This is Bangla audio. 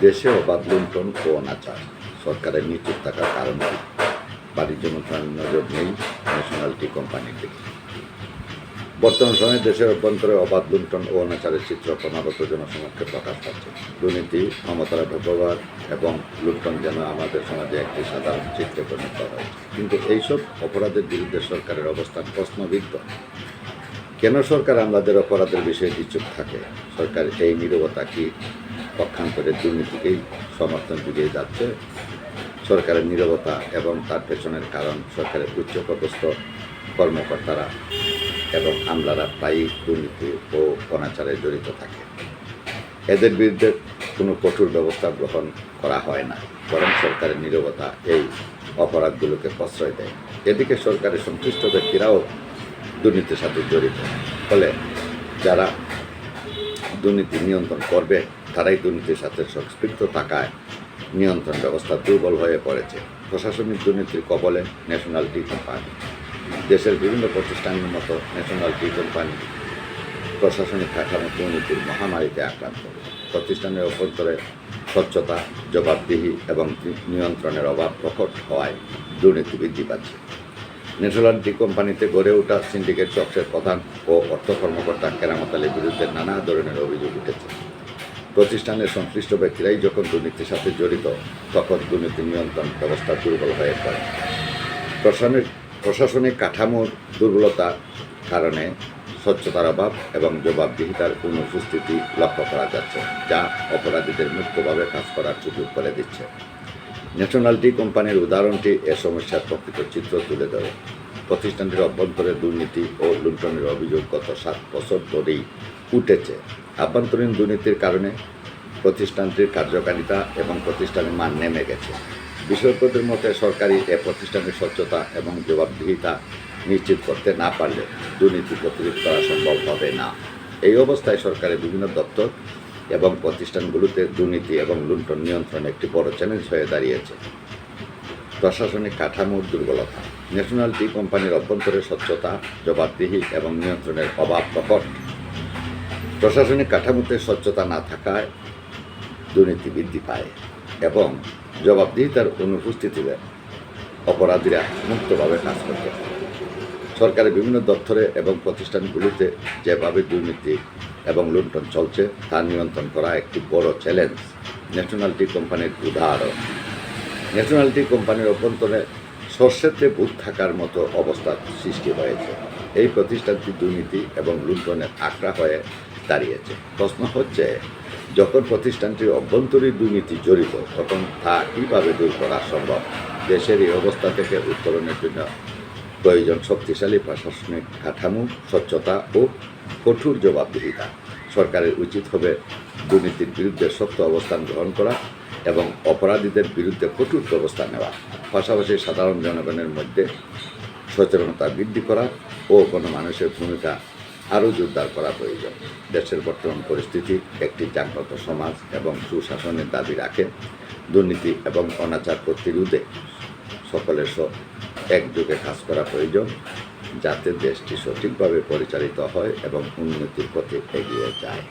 দেশে অবাধ লুণ্ঠন ও অনাচার সরকারের নিশ্চুপ থাকার কারণে বাণিজ্য মন্ত্রণালয়ের নজর নেই ন্যাশনাল টি কোম্পানির দিকে। বর্তমান সময়ে দেশের অভ্যন্তরে অবাধ লুণ্ঠন ও অনাচারের চিত্র ক্রমাগত জনসমক্ষে প্রকাশ পাচ্ছে। দুর্নীতি, ক্ষমতার অপব্যবহার এবং লুণ্ঠন যেন আমাদের সমাজে একটি সাধারণ চিত্রে পরিণত হয়েছে। কিন্তু এইসব অপরাধের বিরুদ্ধে সরকারের অবস্থান প্রশ্নবিদ্ধ। কেন সরকার আমলাদের অপরাধের বিষয়টি চুপ থাকে? সরকার এই নীরবতা কি পক্ষান্তরে দুর্নীতিকেই সমর্থন দিয়েই যাচ্ছে? সরকারের নীরবতা এবং তার পেছনের কারণ সরকারের উচ্চপদস্থ কর্মকর্তারা এবং আমলারা প্রায়ই দুর্নীতি ও অনাচারে জড়িত থাকে। এদের বিরুদ্ধে কোনো কঠোর ব্যবস্থা গ্রহণ করা হয় না, বরং সরকারের নীরবতা এই অপরাধগুলোকে প্রশ্রয় দেয়। এদিকে সরকারের সংশ্লিষ্ট ব্যক্তিরাও দুর্নীতির সাথে জড়িত, ফলে যারা দুর্নীতি নিয়ন্ত্রণ করবে তারাই দুর্নীতির সাথে সম্পৃক্ত থাকায় নিয়ন্ত্রণ ব্যবস্থা দুর্বল হয়ে পড়েছে। প্রশাসনিক দুর্নীতির কবলে ন্যাশনাল টি কোম্পানি। দেশের বিভিন্ন প্রতিষ্ঠানের মতো ন্যাশনাল টি কোম্পানি প্রশাসনিক কাঠামো দুর্নীতির মহামারীতে আক্রান্ত। প্রতিষ্ঠানের অভ্যন্তরে স্বচ্ছতা, জবাবদিহি এবং নিয়ন্ত্রণের অভাব প্রকট হওয়ায় দুর্নীতি বৃদ্ধি পাচ্ছে। ন্যাশনাল টি কোম্পানিতে গড়ে ওঠা সিন্ডিকেট চক্রের প্রধান ও অর্থ কর্মকর্তা কেরামত আলীর বিরুদ্ধে নানা ধরনের অভিযোগ উঠেছে। প্রতিষ্ঠানের সংশ্লিষ্ট ব্যক্তিরাই যখন দুর্নীতির সাথে জড়িত, তখন দুর্নীতি নিয়ন্ত্রণ ব্যবস্থা দুর্বল হয়ে পড়ে। প্রশাসনিক কাঠামোর দুর্বলতার কারণে স্বচ্ছতার অভাব এবং জবাবদিহিতার অনুপস্থিতি লক্ষ্য করা যাচ্ছে, যা অপরাধীদের মুক্তভাবে কাজ করার সুযোগ করে দিচ্ছে। ন্যাশনাল টি কোম্পানির উদাহরণটি এ সমস্যার প্রকৃত চিত্র তুলে ধরে। প্রতিষ্ঠানটির অভ্যন্তরে দুর্নীতি ও লুণ্ঠনের অভিযোগ গত 7 বছর ধরেই উঠেছে। আভ্যন্তরীণ দুর্নীতির কারণে প্রতিষ্ঠানটির কার্যকারিতা এবং প্রতিষ্ঠানের মান নেমে গেছে। বিশেষজ্ঞদের মতে সরকারি এ প্রতিষ্ঠানের স্বচ্ছতা এবং জবাবদিহিতা নিশ্চিত করতে না পারলে দুর্নীতি প্রতিরোধ করা সম্ভব হবে না। এই অবস্থায় সরকারের বিভিন্ন দপ্তর এবং প্রতিষ্ঠানগুলোতে দুর্নীতি এবং লুণ্ঠন নিয়ন্ত্রণ একটি বড় চ্যালেঞ্জ হয়ে দাঁড়িয়েছে। প্রশাসনিক কাঠামোর দুর্বলতা। ন্যাশনাল টি কোম্পানির অভ্যন্তরে স্বচ্ছতা, জবাবদিহি এবং নিয়ন্ত্রণের অভাব প্রকট। প্রশাসনিক কাঠামোতে স্বচ্ছতা না থাকায় দুর্নীতি বৃদ্ধি পায় এবং জবাবদিহিতার অনুপস্থিতিতে অপরাধীরা মুক্তভাবে কাজ করতে পারে। সরকারের বিভিন্ন দপ্তরে এবং প্রতিষ্ঠানগুলিতে যেভাবে দুর্নীতি এবং লুণ্ঠন চলছে তা নিয়ন্ত্রণ করা একটি বড় চ্যালেঞ্জ। ন্যাশনাল টি কোম্পানির উদাহরণ। ন্যাশনাল টি কোম্পানির অভ্যন্তরে সর্ষেতে ভূত থাকার মতো অবস্থা সৃষ্টি হয়েছে। এই প্রতিষ্ঠানটি দুর্নীতি এবং লুণ্ঠনের আঁকড়া হয়ে দাঁড়িয়েছে। প্রশ্ন হচ্ছে, যখন প্রতিষ্ঠানটির অভ্যন্তরীণ দুর্নীতি জড়িত, তখন তা কীভাবে দূর করা সম্ভব? দেশের এই অবস্থা থেকে উত্তরণের জন্য প্রয়োজন শক্তিশালী প্রশাসনিক কাঠামো, স্বচ্ছতা ও কঠোর জবাবদিহিতা। সরকারের উচিত হবে দুর্নীতির বিরুদ্ধে শক্ত অবস্থান গ্রহণ করা এবং অপরাধীদের বিরুদ্ধে কঠোর ব্যবস্থা নেওয়া। পাশাপাশি সাধারণ জনগণের মধ্যে সচেতনতা বৃদ্ধি করা ও গণমানুষের ভূমিকা আরও জোরদার করা প্রয়োজন। দেশের বর্তমান পরিস্থিতি একটি জাগ্রত সমাজ এবং সুশাসনের দাবি রাখে। দুর্নীতি এবং অনাচার প্রতিরোধে সকলের একযোগে কাজ করা প্রয়োজন, যাতে দেশটি সঠিকভাবে পরিচালিত হয় এবং উন্নতির পথে এগিয়ে যায়।